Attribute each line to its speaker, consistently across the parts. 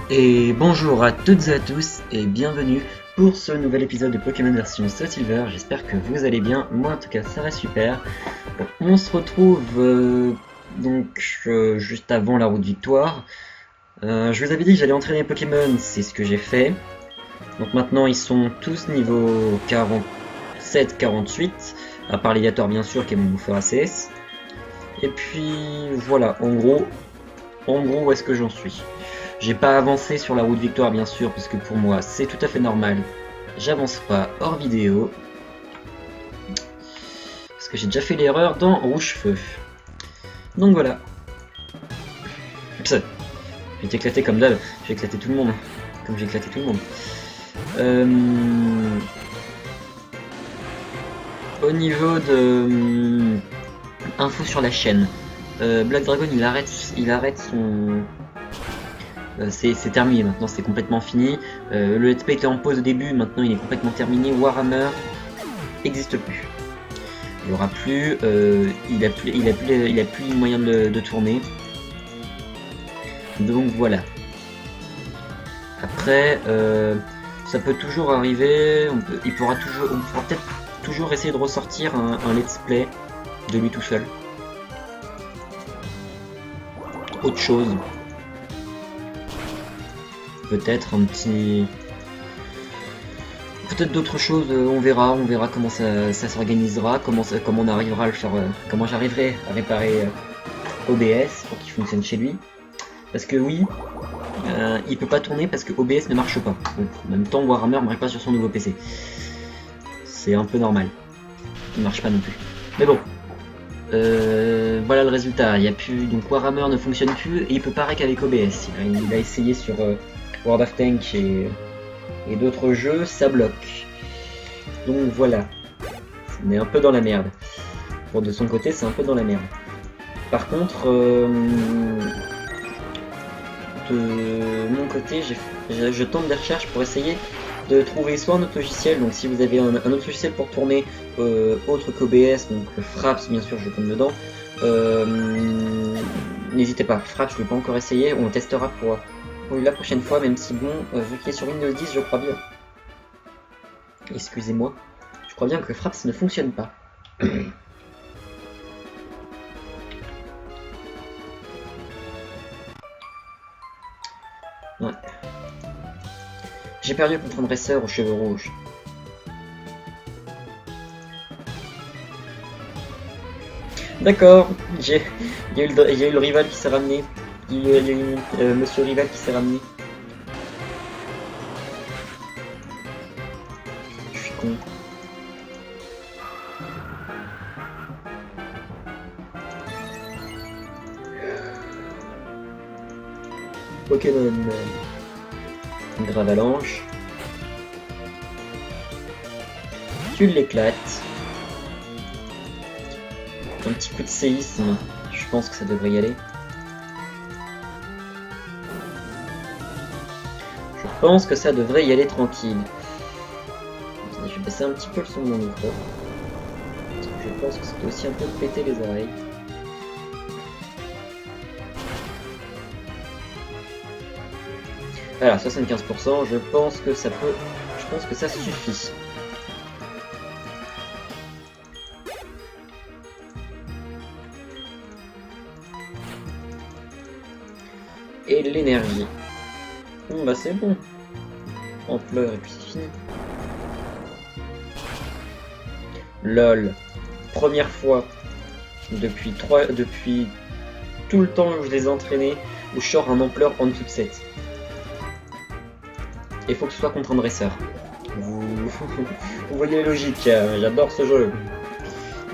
Speaker 1: Et bonjour à toutes et à tous et bienvenue pour ce nouvel épisode de Pokémon version Soul Silver. J'espère que vous allez bien, moi en tout cas ça va super. On se retrouve juste avant la route victoire. Je vous avais dit que j'allais entraîner les Pokémon, c'est ce que j'ai fait. Donc maintenant ils sont tous niveau 47-48, à part Léviator bien sûr qui est mon bouffeur ACS. Et puis voilà, en gros où est-ce que j'en suis. J'ai pas avancé sur la route victoire bien sûr, parce que pour moi c'est tout à fait normal. J'avance pas hors vidéo. Parce que j'ai déjà fait l'erreur dans Rouge-Feu. Donc voilà. Je vais t'éclater comme d'hab. J'ai éclaté tout le monde. Comme j'ai éclaté tout le monde. Au niveau de info sur la chaîne. Black Dragon il arrête son... c'est terminé maintenant, c'est complètement fini. Le let's play était en pause au début, maintenant il est complètement terminé. Warhammer n'existe plus. Il n'y aura plus, il a plus les moyens de tourner. Donc voilà. Après, ça peut toujours arriver. On pourra peut-être toujours essayer de ressortir un let's play de lui tout seul. Autre chose. Peut-être un petit... Peut-être d'autres choses, on verra comment ça s'organisera, comment on arrivera à le faire, comment j'arriverai à réparer OBS pour qu'il fonctionne chez lui. Parce que oui, il peut pas tourner parce que OBS ne marche pas. Donc, en même temps, Warhammer ne marche pas sur son nouveau PC. C'est un peu normal. Il marche pas non plus. Mais bon. Voilà le résultat. Il y a plus, donc Warhammer ne fonctionne plus et il peut pas rec avec OBS. Il a essayé sur World of Tanks et d'autres jeux, ça bloque. Donc voilà, on est un peu dans la merde. Pour de son côté, c'est un peu dans la merde. Par contre, de mon côté, je tente des recherches pour essayer de trouver soit un autre logiciel. Donc si vous avez un autre logiciel pour tourner autre qu'OBS, donc Fraps bien sûr je compte dedans, n'hésitez pas. Fraps je ne l'ai pas encore essayé, on testera pour la prochaine fois, même si bon, vu qu'il est sur Windows 10 je crois bien. Excusez-moi, je crois bien que Fraps ne fonctionne pas. Ouais. J'ai perdu contre un dresseur aux cheveux rouges. D'accord, il y a eu le rival qui s'est ramené. Il y a eu monsieur rival qui s'est ramené. Je suis con. Pokémon Gravalanche. Tu l'éclates. Un petit coup de séisme, je pense que ça devrait y aller. Je pense que ça devrait y aller tranquille. Attendez, je vais baisser un petit peu le son de mon micro. Parce que je pense que ça peut aussi un peu péter les oreilles. Voilà, 75%, je pense que ça peut... Je pense que ça suffit. Et l'énergie. Bon bah c'est bon. Ampleur et puis c'est fini. LOL. Première fois depuis tout le temps où je les ai entraînés où je sors un ampleur en dessous de 7. Et faut que ce soit contre un dresseur. Vous voyez la logique, j'adore ce jeu.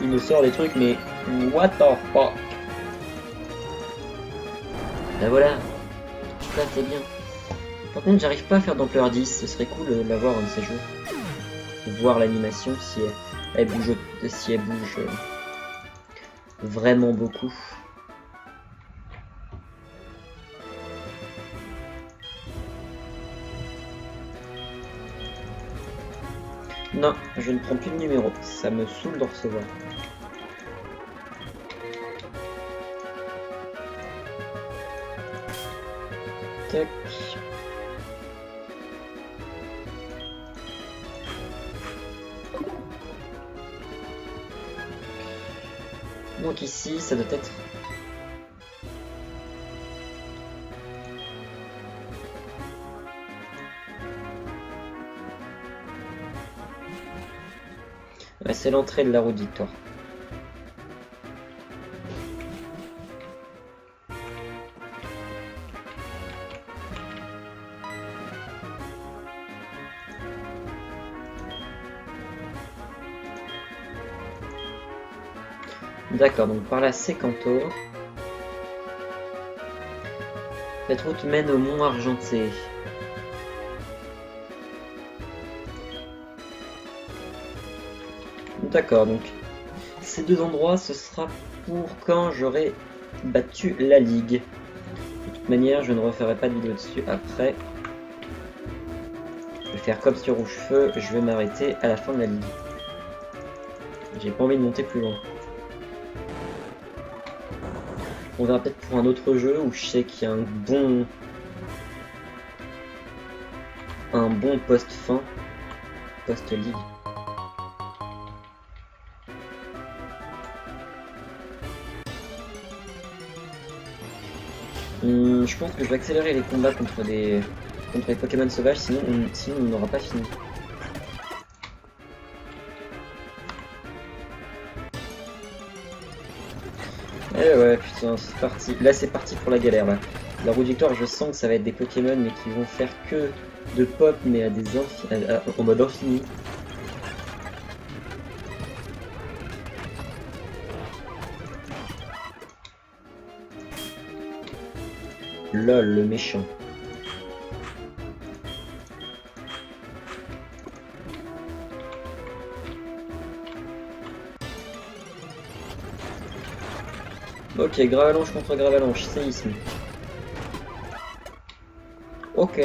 Speaker 1: Il me sort des trucs mais what the fuck. Ben voilà. Ça c'est bien. Par contre j'arrive pas à faire d'ampleur 10, ce serait cool d'avoir un de ces jeux. Voir l'animation si elle bouge vraiment beaucoup. Non, je ne prends plus de numéro, ça me saoule de recevoir. Tac. Donc ici, ça doit être... Ouais, c'est l'entrée de la route Victoire. D'accord, donc par là c'est Kanto. Cette route mène au Mont Argenté. D'accord, donc ces deux endroits, ce sera pour quand j'aurai battu la ligue. De toute manière, je ne referai pas de vidéo dessus après. Je vais faire comme sur Rouge-Feu, je vais m'arrêter à la fin de la ligue. J'ai pas envie de monter plus loin. On verra peut-être pour un autre jeu où je sais qu'il y a un bon post-fin, post-ligue. Je pense que je vais accélérer les combats contre les Pokémon sauvages, sinon on n'aura pas fini. Eh ouais, putain, c'est parti. Là, c'est parti pour la galère, là. La route Victoire, je sens que ça va être des Pokémon, mais qui vont faire que de pop, mais en mode infini. LOL, le méchant. Ok, Gravalanche contre Gravalanche, séisme. Ok.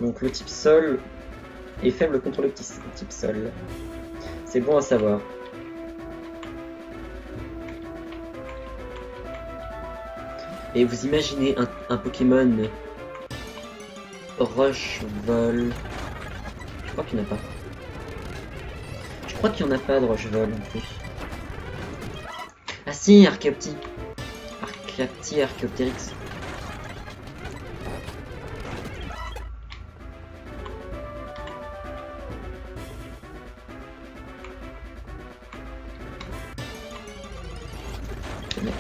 Speaker 1: Donc le type sol est faible contre le type sol. C'est bon à savoir. Et vous imaginez un Pokémon Rush, Vol... Je crois qu'il n'y en a pas. Je crois qu'il n'y en a pas de Rush Vol en plus. Ah si, Archaeopti. Archaeopteryx.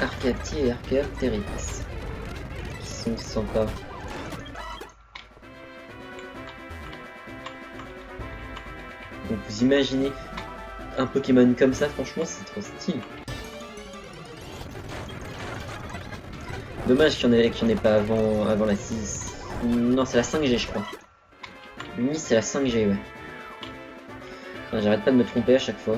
Speaker 1: Archaeopti et Archaeopteryx. Qui sont sympas. Donc vous imaginez un Pokémon comme ça, franchement c'est trop stylé. Dommage qu'il n'y en ait pas avant la 6. Non, c'est la 5G je crois. Oui, c'est la 5G, ouais. Enfin, j'arrête pas de me tromper à chaque fois.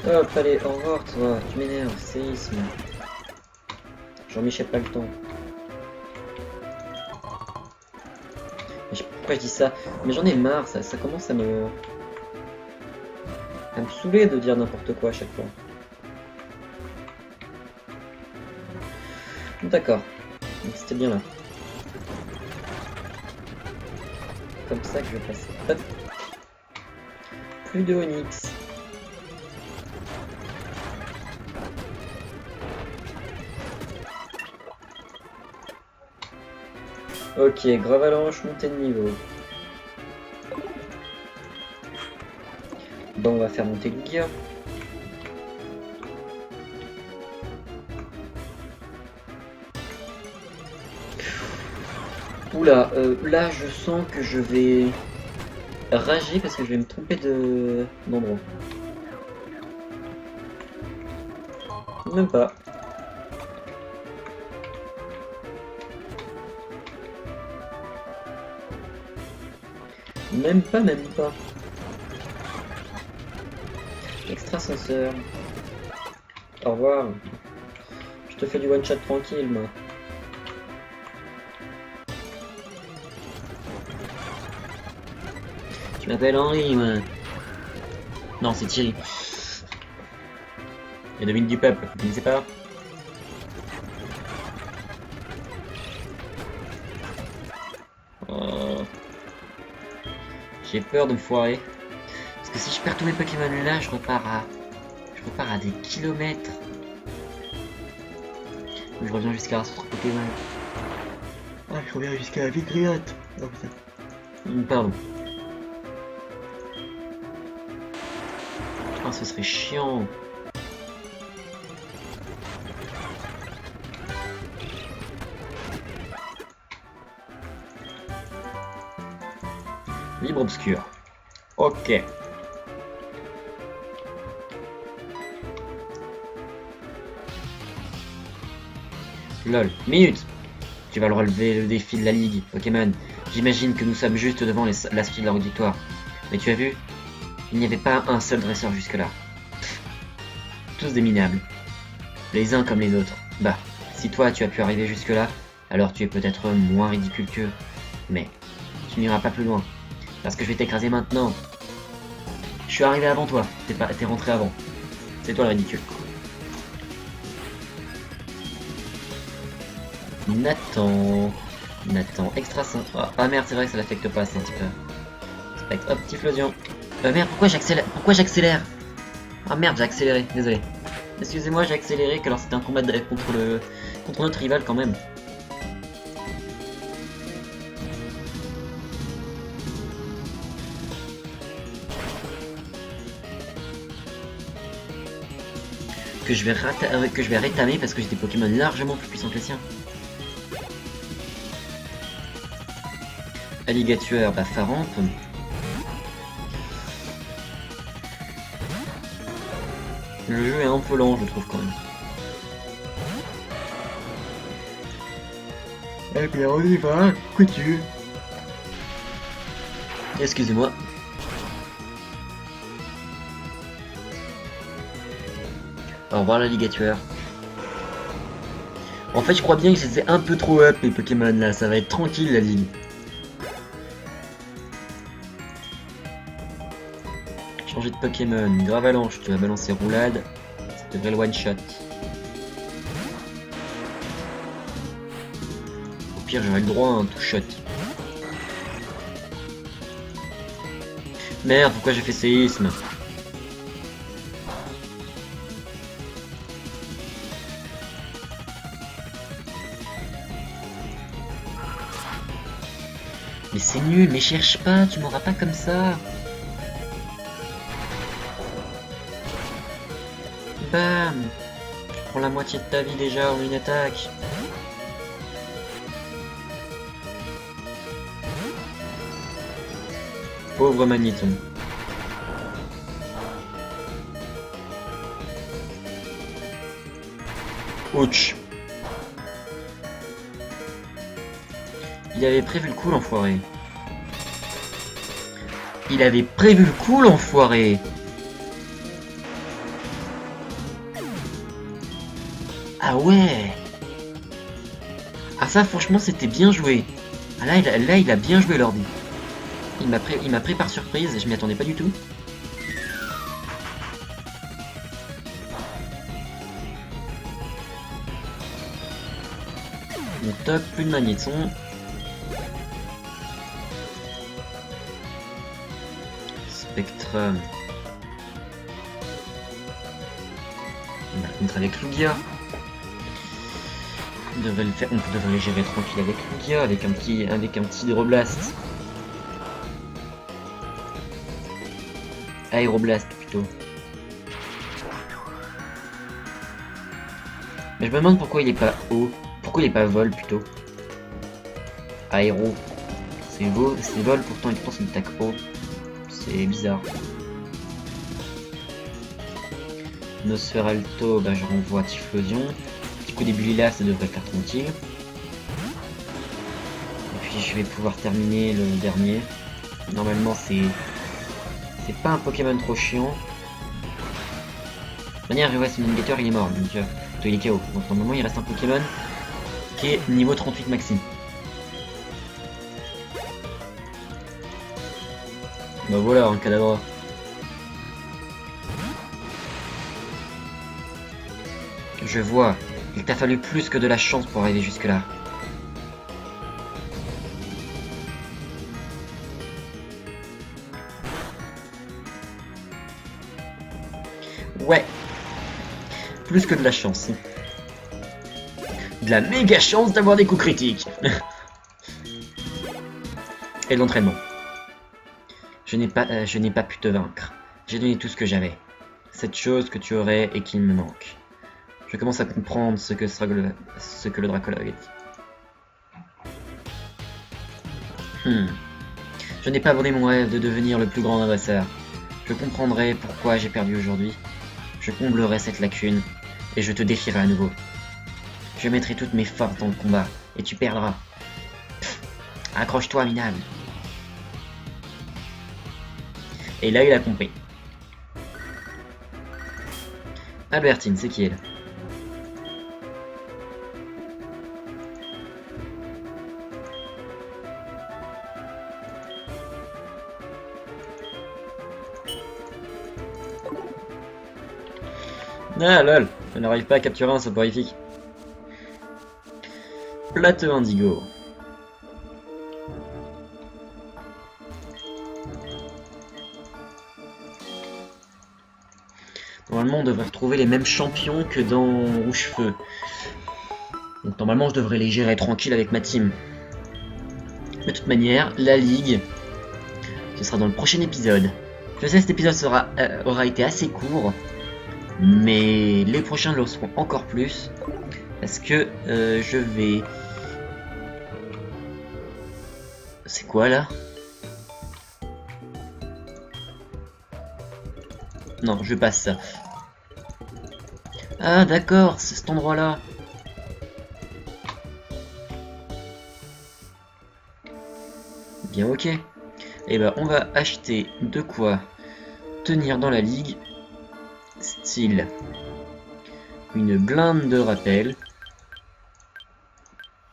Speaker 1: Hop, allez, au revoir toi, tu m'énerves, séisme. Jean-Michel pas le temps. pourquoi je dis ça, mais j'en ai marre, ça commence à me saouler de dire n'importe quoi à chaque fois. D'accord, donc c'était bien là. Comme ça que je vais passer. Hop. Plus de Onyx. Ok, Gravalanche, montée de niveau. Bon, on va faire monter Lugia. Oula, là je sens que je vais rager parce que je vais me tromper d'endroit. Même pas. Même pas, même pas. Extrasenseur. Au revoir. Je te fais du one shot tranquille, moi. Je m'appelle Henri, moi. Non, c'est Thierry. Et Dominique du Peuple, vous ne connaissez pas? Oh. J'ai peur de me foirer. Parce que si je perds tous mes Pokémon là, je repars à des kilomètres. Je reviens jusqu'à un centre Pokémon. Ah, je reviens jusqu'à la Vigriote. Oh putain. Pardon. Ah, ce serait chiant. Libre obscur. Ok. Lol. Minute. Tu vas le relever le défi de la Ligue, Pokémon. J'imagine que nous sommes juste devant la suite de la victoire. Mais tu as vu? Il n'y avait pas un seul dresseur jusque-là. Tous des minables. Les uns comme les autres. Bah, si toi tu as pu arriver jusque-là, alors tu es peut-être moins ridicule qu'eux. Mais tu n'iras pas plus loin. Parce que je vais t'écraser maintenant. Je suis arrivé avant toi. T'es rentré avant. C'est toi le ridicule. Nathan, extra sympa. Ah merde, c'est vrai que ça l'affecte pas, c'est un petit peu. Spectre, hop, Typhlosion. Merde, pourquoi j'accélère? Ah merde, j'ai accéléré, désolé. Excusez-moi, j'ai accéléré, alors c'était un combat contre notre rival quand même. Que je vais rétamer parce que j'ai des Pokémon largement plus puissants que les siens. Alligator, bah Faramp. Le jeu est un peu lent, je trouve quand même. Eh bien, on y va, coutu. Excusez-moi. Au revoir l'alligator. En fait, je crois bien que j'étais un peu trop up les Pokémon là, ça va être tranquille la ligue. Changer de Pokémon, Gravalanche, tu vas balancer Roulade, ça devrait le one shot. Au pire, j'aurai le droit à un two shot. Merde, pourquoi j'ai fait séisme? Mais c'est nul, mais cherche pas, tu m'auras pas comme ça. Bam! Tu prends la moitié de ta vie déjà en une attaque. Pauvre Magnéton. Ouch. Il avait prévu le coup l'enfoiré. Il avait prévu le coup l'enfoiré. Ah ouais. Ah ça franchement c'était bien joué. Ah là il a bien joué l'ordi. Il m'a pris par surprise, je m'y attendais pas du tout. Bon, top, plus de magnéton. Spectrum. On va contre avec Lugia. On devrait les gérer tranquille avec Lugia, avec un petit Hydroblast. Aéroblast plutôt. Mais je me demande pourquoi il est pas haut. Pourquoi il est pas vol plutôt. Aéro. C'est vol pourtant il pense une attaque haut. C'est bizarre. Nosferalto, bah je renvoie Typhlosion. Petit coup des Bullilas, ça devrait faire tranquille. Et puis je vais pouvoir terminer le dernier. Normalement c'est pas un Pokémon trop chiant. De manière, ouais, Simulator il est mort, donc il est KO. Donc normalement il reste un Pokémon qui est niveau 38 maxi. Bah voilà, un Kadabra. Je vois, il t'a fallu plus que de la chance pour arriver jusque là. Ouais, plus que de la chance. De la méga chance d'avoir des coups critiques. Et de l'entraînement. Je n'ai pas pu te vaincre. J'ai donné tout ce que j'avais. Cette chose que tu aurais et qu'il me manque. Je commence à comprendre ce que le dracologue a dit. Je n'ai pas abandonné mon rêve de devenir le plus grand adversaire. Je comprendrai pourquoi j'ai perdu aujourd'hui. Je comblerai cette lacune et je te défierai à nouveau. Je mettrai toutes mes forces dans le combat et tu perdras. Accroche-toi, minable. Et là, il a compris. Albertine, c'est qui elle? Ah lol, elle n'arrive pas à capturer un soporifique. Plateau indigo. Normalement on devrait retrouver les mêmes champions que dans Rouge Feu. Donc normalement je devrais les gérer tranquille avec ma team. De toute manière, la ligue, ce sera dans le prochain épisode. Je sais cet épisode aura été assez court. Mais les prochains le seront encore plus. Parce que je vais... C'est quoi là? Non, je passe ça. Ah d'accord, c'est cet endroit là. Bien ok. Et ben on va acheter de quoi tenir dans la ligue. Style une blinde de rappel.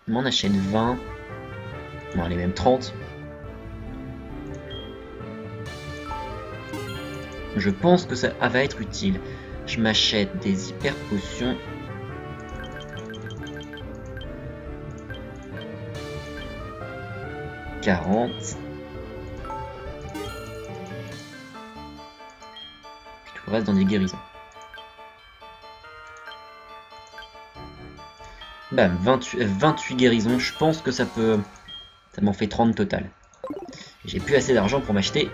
Speaker 1: On en achète 20. Bon, allez, même 30. Je pense que ça va être utile. Je m'achète des hyper potions. « 40. » Tout reste dans des guérisons. Bam, 28 guérisons, je pense que ça peut... Ça m'en fait 30 total. J'ai plus assez d'argent pour m'acheter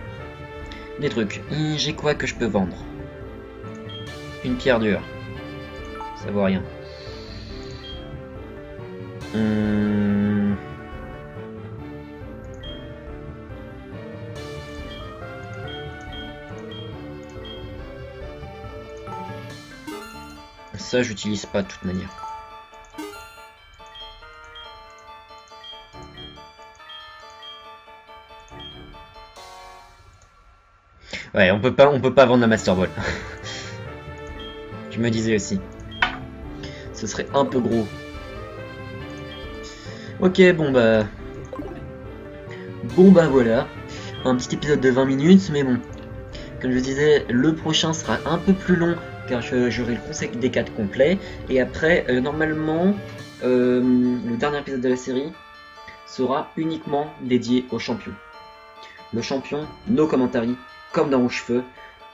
Speaker 1: des trucs. J'ai quoi que je peux vendre? Une pierre dure. Ça vaut rien. Ça, j'utilise pas de toute manière. Ouais, on peut pas vendre la Master Ball. Je me disais aussi. Ce serait un peu gros. Ok, bon bah voilà. un petit épisode de 20 minutes, mais bon, comme je disais, le prochain sera un peu plus long car j'aurai le conseil des 4 complet. Et après, normalement, le dernier épisode de la série sera uniquement dédié au champion. Le champion, nos commentaries, comme dans Rouge Feu,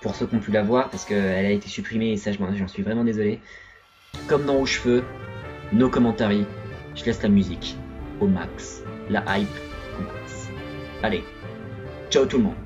Speaker 1: pour ceux qui ont pu la voir, parce qu'elle a été supprimée et ça j'en suis vraiment désolé. Comme dans Rouge Feu, nos commentaries, je laisse la musique au max, la hype au max. Allez, ciao tout le monde.